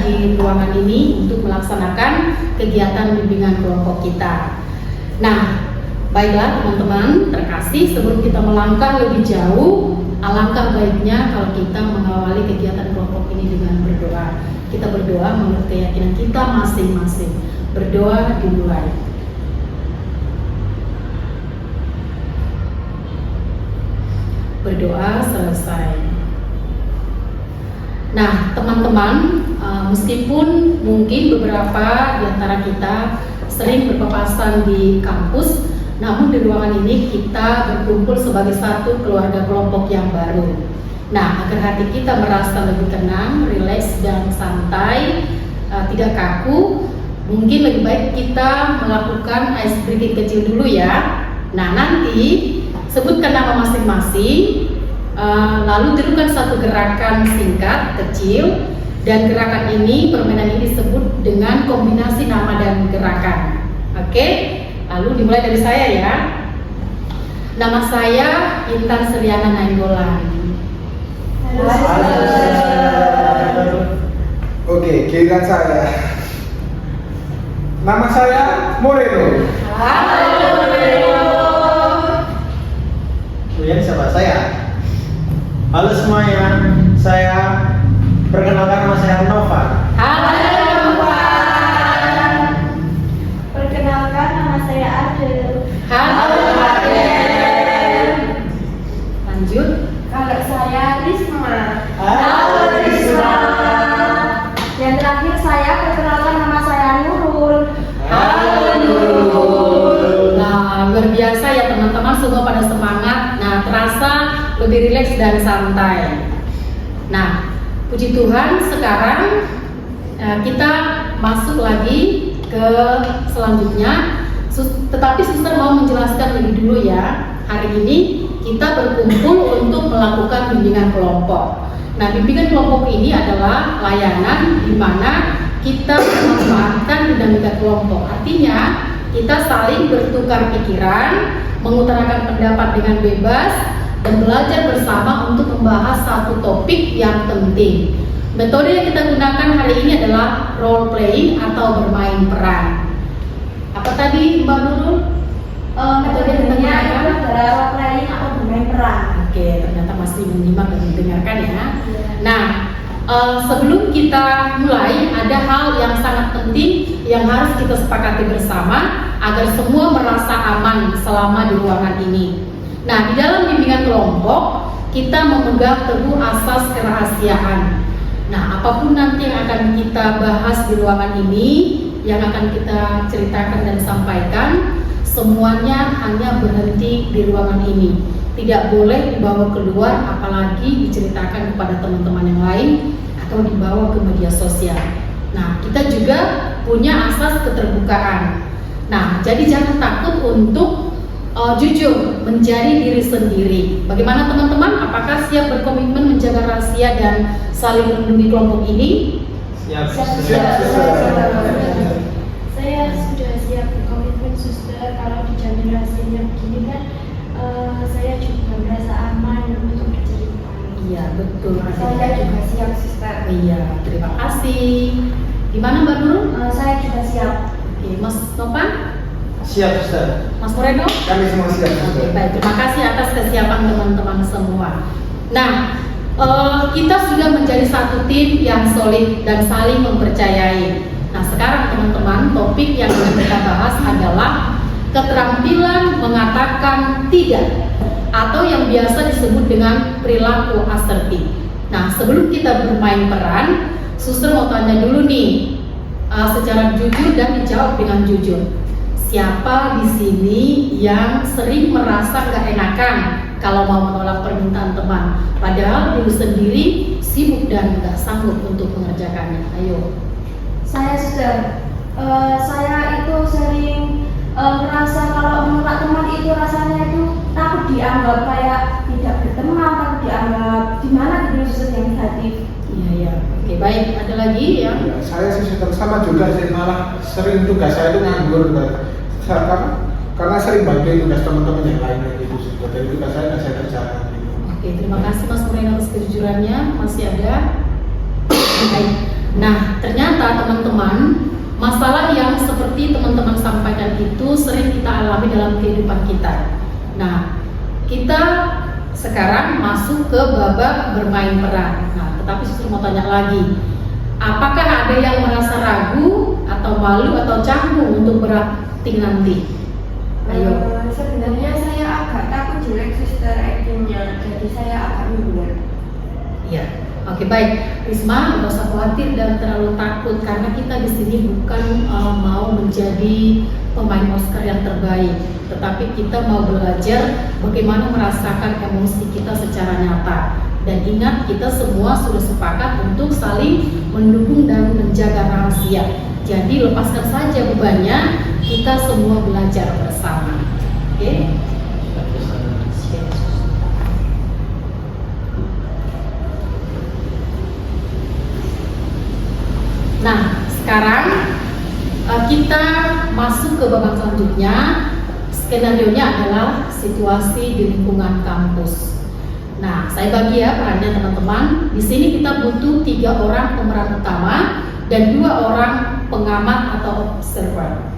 di ruangan ini untuk melaksanakan kegiatan bimbingan kelompok kita. Nah, baiklah teman-teman terkasih, sebelum kita melangkah lebih jauh, alangkah baiknya kalau kita mengawali kegiatan kelompok ini dengan berdoa. Kita berdoa menurut keyakinan kita masing-masing. Berdoa dimulai. Berdoa selesai. Nah, teman-teman, meskipun mungkin beberapa di antara kita sering berpapasan di kampus, namun di ruangan ini kita berkumpul sebagai satu keluarga kelompok yang baru. Nah, agar hati kita merasa lebih tenang, rileks dan santai, tidak kaku, mungkin lebih baik kita melakukan ice breaking kecil dulu ya. Nah, nanti sebutkan nama masing-masing, lalu tirukan satu gerakan singkat, kecil, dan gerakan ini, permainan ini disebut dengan kombinasi nama dan gerakan. Oke, lalu dimulai dari saya ya. Nama saya Intan Sriana Nainggolan. Oke, giliran saya. Nama saya Moreno. Halo Moreno. Kemudian siapa saya? Halo semuanya, saya perkenalkan nama saya Nova. Halo Nova. Perkenalkan nama saya Adel. Halo Adel. Lanjut. Kalau saya Risma. Halo Risma. Yang terakhir saya perkenalkan nama saya Nurul. Halo Nurul. Nah, luar biasa ya teman-teman, semua pada semangat. Nah, terasa lebih rileks dan santai. Nah, puji Tuhan, sekarang kita masuk lagi ke selanjutnya. Tetapi suster mau menjelaskan lebih dulu ya. Hari ini kita berkumpul untuk melakukan bimbingan kelompok. Nah, bimbingan kelompok ini adalah layanan di mana kita memanfaatkan dinamika kelompok. Artinya, kita saling bertukar pikiran, mengutarakan pendapat dengan bebas, dan belajar bersama untuk membahas satu topik yang penting. Metode yang kita gunakan hari ini adalah role playing atau bermain peran. Apa tadi Mbak Nurul? Metode yang kita Metodenya itu gunakan? adalah role playing atau bermain peran. Oke, ternyata masih menyimak dan mendengarkan ya. Nah, sebelum kita mulai, ada hal yang sangat penting yang harus kita sepakati bersama agar semua merasa aman selama di ruangan ini. Nah, di dalam bimbingan kelompok, kita memegang teguh asas kerahasiaan. Nah, apapun nanti yang akan kita bahas di ruangan ini, yang akan kita ceritakan dan sampaikan, semuanya hanya berhenti di ruangan ini. Tidak boleh dibawa keluar, apalagi diceritakan kepada teman-teman yang lain atau dibawa ke media sosial. Nah, kita juga punya asas keterbukaan. Nah, jadi jangan takut untuk jujur menjadi diri sendiri. Bagaimana teman-teman? Apakah siap berkomitmen menjaga rahasia dan saling melindungi kelompok ini? Siap. Saya sudah siap berkomitmen suster. Kalau dijamin rahasianya begini kan, saya juga merasa aman untuk bercerita. Iya, betul. Saya juga siap suster. Iya, terima kasih. Gimana Mbak Nurul? Saya juga siap. Oke, Mas Novan? Siap, Ustaz. Mas Moreno? Kami semua siap. Oke, baik. Terima kasih atas kesiapan teman-teman semua. Nah, kita sudah menjadi satu tim yang solid dan saling mempercayai. Nah, sekarang teman-teman, topik yang akan kita bahas adalah keterampilan mengatakan tidak atau yang biasa disebut dengan perilaku asertif. Nah, sebelum kita bermain peran, suster mau tanya dulu nih, secara jujur dan dijawab dengan jujur. Siapa di sini yang sering merasa gak enakan kalau mau menolak permintaan teman, padahal diri sendiri sibuk dan gak sanggup untuk mengerjakannya? Ayo. Saya suster. Saya itu sering merasa kalau menolak teman itu rasanya itu takut dianggap kayak tidak berteman, takut dianggap gimana gitu, suster, yang negatif. Iya, iya. Oke, baik. Ada lagi yang Ya, saya sih sama juga sih, malah sering tugas saya itu nganggur karena sering bantuin tugas teman-teman yang lain gitu sih. Jadi tugas saya nggak saya kerjakan gitu. Oke, terima kasih Mas Moreno atas kejujurannya. Masih ada? Baik. Nah, ternyata teman-teman, masalah yang seperti teman-teman sampaikan itu sering kita alami dalam kehidupan kita. Nah, kita sekarang masuk ke babak bermain peran. Nah, tetapi saya mau tanya lagi, apakah ada yang merasa ragu atau malu atau canggung untuk berakting nanti? Ayo. Sebenarnya saya agak takut jelek suster actingnya, jadi saya agak minder. Iya. Oke, baik, Risma, nggak usah khawatir dan terlalu takut karena kita di sini bukan mau menjadi pemain Oscar yang terbaik, tetapi kita mau belajar bagaimana merasakan emosi kita secara nyata. Dan ingat, kita semua sudah sepakat untuk saling mendukung dan menjaga rahasia. Jadi lepaskan saja bebannya, kita semua belajar bersama. Oke? Nah, sekarang kita masuk ke babak selanjutnya. Skenario-nya adalah situasi di lingkungan kampus. Nah, saya bagi ya perannya teman-teman. Di sini kita butuh 3 orang pemeran utama dan 2 orang pengamat atau observer.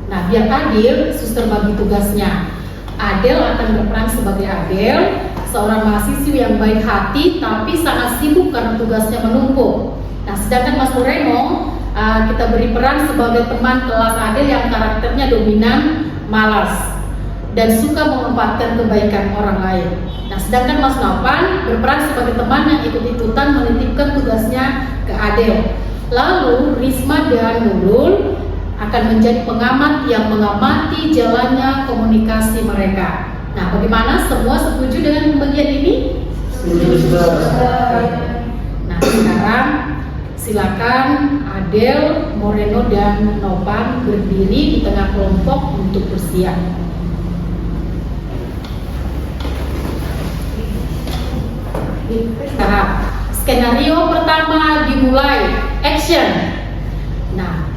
Nah, biar adil, suster bagi tugasnya. Adel akan berperan sebagai Adel, seorang mahasiswi yang baik hati tapi sangat sibuk karena tugasnya menumpuk. Nah, sedangkan Mas Moreno kita beri peran sebagai teman kelas Adel yang karakternya dominan, malas, dan suka memanfaatkan kebaikan orang lain. Nah, sedangkan Mas Nopan berperan sebagai teman yang ikut-ikutan menitipkan tugasnya ke Adel. Lalu Risma dan Nurul akan menjadi pengamat yang mengamati jalannya komunikasi mereka. Nah, bagaimana? Semua setuju dengan pembagian ini? Setuju. Nah, sekarang silakan Adel, Moreno, dan Nopan berdiri di tengah kelompok untuk bersiap. Nah, skenario pertama dimulai. Action. Nah,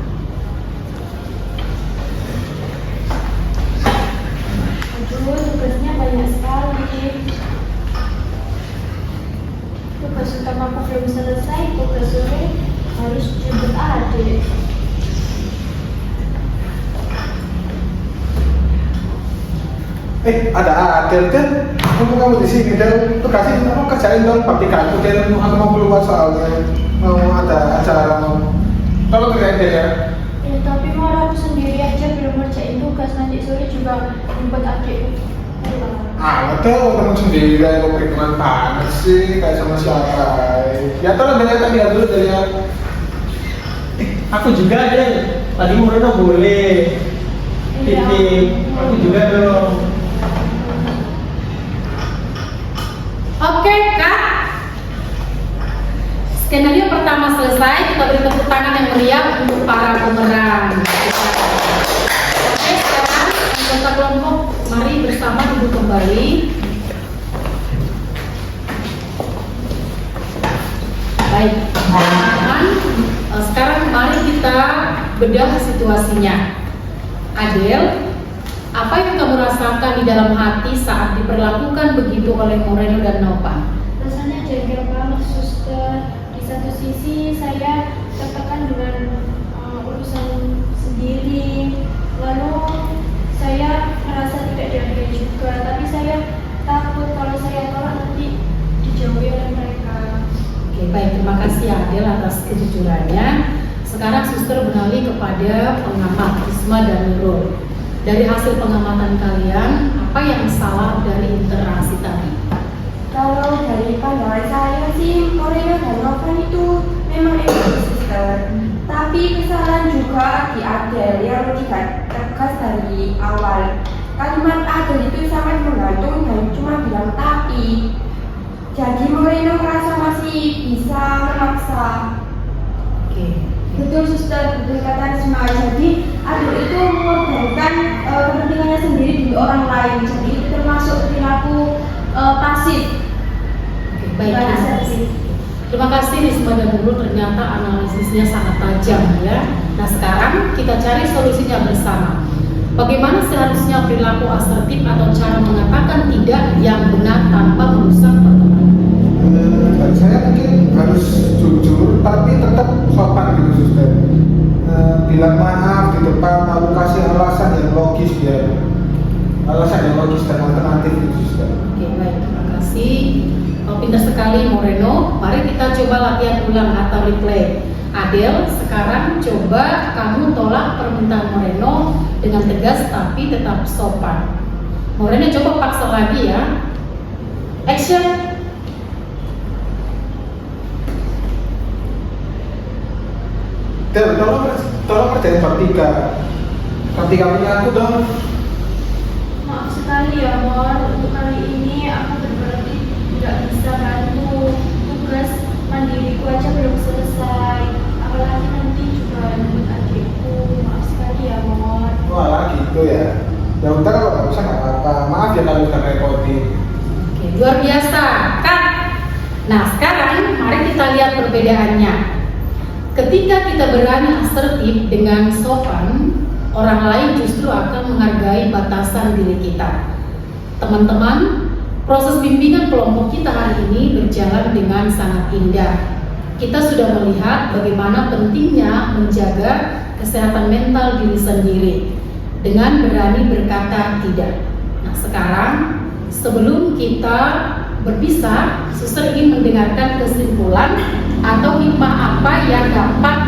Aduh, tugasnya banyak sekali. Tugas utama aku belum selesai, tugas sore harus jemput adik. Ada Adel kan? Kamu di sini Del, tuh kasih kamu kerjain dong pabrikan. Del, aku mau keluar soalnya mau ada acara mau. Tolong kerjain Del ya. Tapi malah aku sendiri aja belum ngerjain tugas, nanti sore juga jemput adik. Betul, teman sendiri kok perhitungan banget sih, kayak sama siapa. Ya tolong Del, lihat dulu Del ya. Aku juga deh. Tadi Moreno boleh. Titip. Aku juga dong. oke Kak. Skenario pertama selesai. Kita beri tepuk tangan yang meriah untuk para pemeran. Oke, sekarang anggota kelompok, mari bersama duduk kembali. Baik, teman-teman, sekarang mari kita bedah situasinya. Adel, apa yang kamu rasakan di dalam hati saat diperlakukan begitu oleh Moreno dan Nopan? Rasanya jengkel banget suster. Di satu sisi saya tertekan dengan urusan sendiri, lalu saya merasa tidak dihargai juga, tapi saya takut kalau saya tolak nanti dijauhi oleh mereka. Oke, baik, terima kasih Adel atas kejujurannya. Sekarang suster beralih kepada pengamat Risma dan Nurul. Dari hasil pengamatan kalian, apa yang salah dari interaksi tadi? Kalau dari pandangan saya sih, Moreno dan Nopan itu memang egois suster. Tapi kesalahan juga di Adel yang tidak tegas dari awal. Kalimat Adel itu sangat menggantung dan cuma bilang tapi. Jadi Moreno merasa masih bisa memaksa. Oke. Betul suster, betul kata Risma. Jadi Adel itu mengorbankan kepentingannya sendiri di orang lain. Jadi itu termasuk perilaku pasif. Oke, baik. Terima kasih Risma dan Nurul, ternyata analisisnya sangat tajam ya. Nah, sekarang kita cari solusinya bersama. Bagaimana seharusnya perilaku asertif atau cara mengatakan tidak yang benar tanpa merusak pertemanan? Dan saya mungkin harus jujur tapi tetap sopan gitu suster. Bilang maaf di depan, lalu kasih alasan yang logis biar alasan yang logis dan alternatif gitu suster. Oke, baik, terima kasih. Pintar sekali Moreno. Mari kita coba latihan ulang atau replay. Adel, sekarang coba kamu tolak permintaan Moreno dengan tegas tapi tetap sopan. Moreno coba paksa lagi ya. Action. Dan tolong kerjain bab 3. Bab 3 punya aku dong. Maaf sekali ya Mor, untuk kali ini aku berarti tidak bisa bantu. Tugas mandiriku aja belum selesai, apalagi nanti juga menurut adikku. Maaf sekali ya Mor. Wah gitu ya. Ya udah kalau nggak bisa nggak apa-apa. Maaf ya kalau udah repotin. Oke, luar biasa, Kak. Nah, sekarang mari kita lihat perbedaannya. Ketika kita berani asertif dengan sopan, orang lain justru akan menghargai batasan diri kita. Teman-teman, proses bimbingan kelompok kita hari ini berjalan dengan sangat indah. Kita sudah melihat bagaimana pentingnya menjaga kesehatan mental diri sendiri dengan berani berkata tidak. Nah, sekarang sebelum kita berpisah, suster ingin mendengarkan kesimpulan atau hikmah apa yang dapat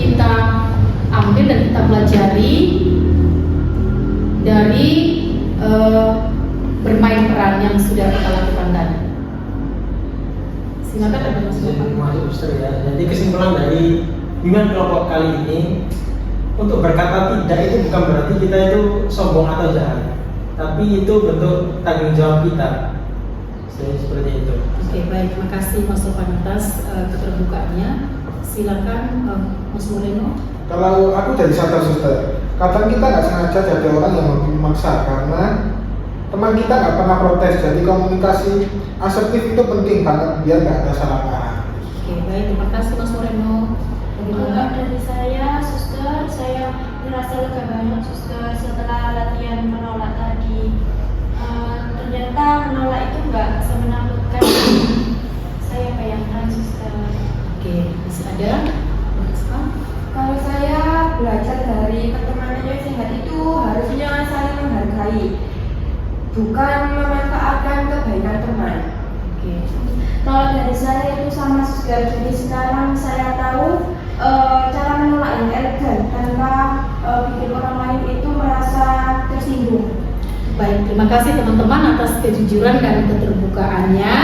kita ambil dan kita pelajari dari bermain peran yang sudah kita lakukan tadi. Silakan ada Mas Bapak. Masuk suster ya. Jadi kesimpulan dari bimbingan kelompok kali ini, untuk berkata tidak itu bukan berarti kita itu sombong atau jahat, tapi itu bentuk tanggung jawab kita. Seperti itu. Oke, baik, terima kasih Mas Sofan atas keterbukaannya. Silakan Mas Moreno. Kalau aku jadi sadar suster, kadang kita nggak sengaja jadi orang yang memaksa karena teman kita nggak pernah protes. Jadi komunikasi asertif itu penting banget biar nggak ada salah paham. Oke, baik, terima kasih Mas Moreno. Kalau dari saya, suster, saya merasa lega banget suster setelah latihan menolak tadi. Ternyata menolak itu nggak semenakutkan saya bayangkan suster. Oke, masih ada? Kalau saya belajar dari pertemanan yang sehat itu harusnya saling menghargai, bukan memanfaatkan kebaikan teman. Oke. Kalau dari saya itu sama suster, jadi sekarang saya tahu cara menolak yang elegan tanpa bikin orang lain itu merasa tersinggung. Baik, terima kasih teman-teman atas kejujuran dan keterbukaannya.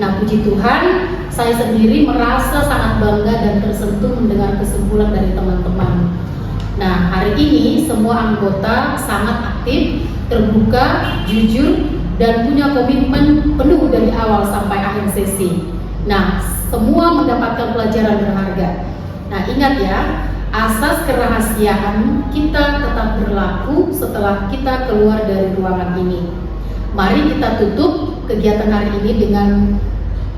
Nah, puji Tuhan, saya sendiri merasa sangat bangga dan tersentuh mendengar kesimpulan dari teman-teman. Nah, hari ini semua anggota sangat aktif, terbuka, jujur, dan punya komitmen penuh dari awal sampai akhir sesi. Nah, semua mendapatkan pelajaran berharga. Nah, ingat ya, asas kerahasiaan kita tetap berlaku setelah kita keluar dari ruangan ini. Mari kita tutup kegiatan hari ini dengan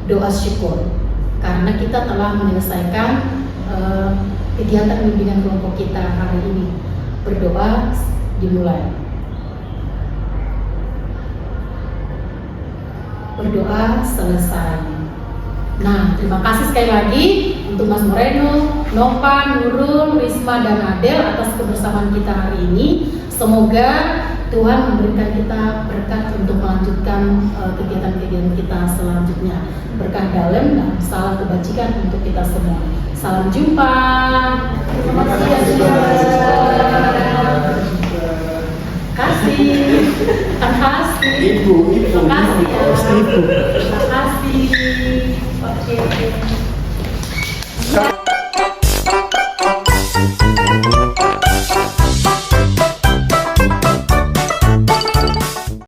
doa syukur karena kita telah menyelesaikan kegiatan bimbingan kelompok kita hari ini. Berdoa dimulai. Berdoa selesai. Nah, terima kasih sekali lagi untuk Mas Moreno, Nova, Nurul, Risma, dan Adel atas kebersamaan kita hari ini. Semoga Tuhan memberikan kita berkat untuk melanjutkan kegiatan-kegiatan kita selanjutnya. Berkah dalam dan salam kebajikan untuk kita semua. Salam jumpa. Terima kasih ya kasih. Terima kasih. Ibu. Terima kasih ya.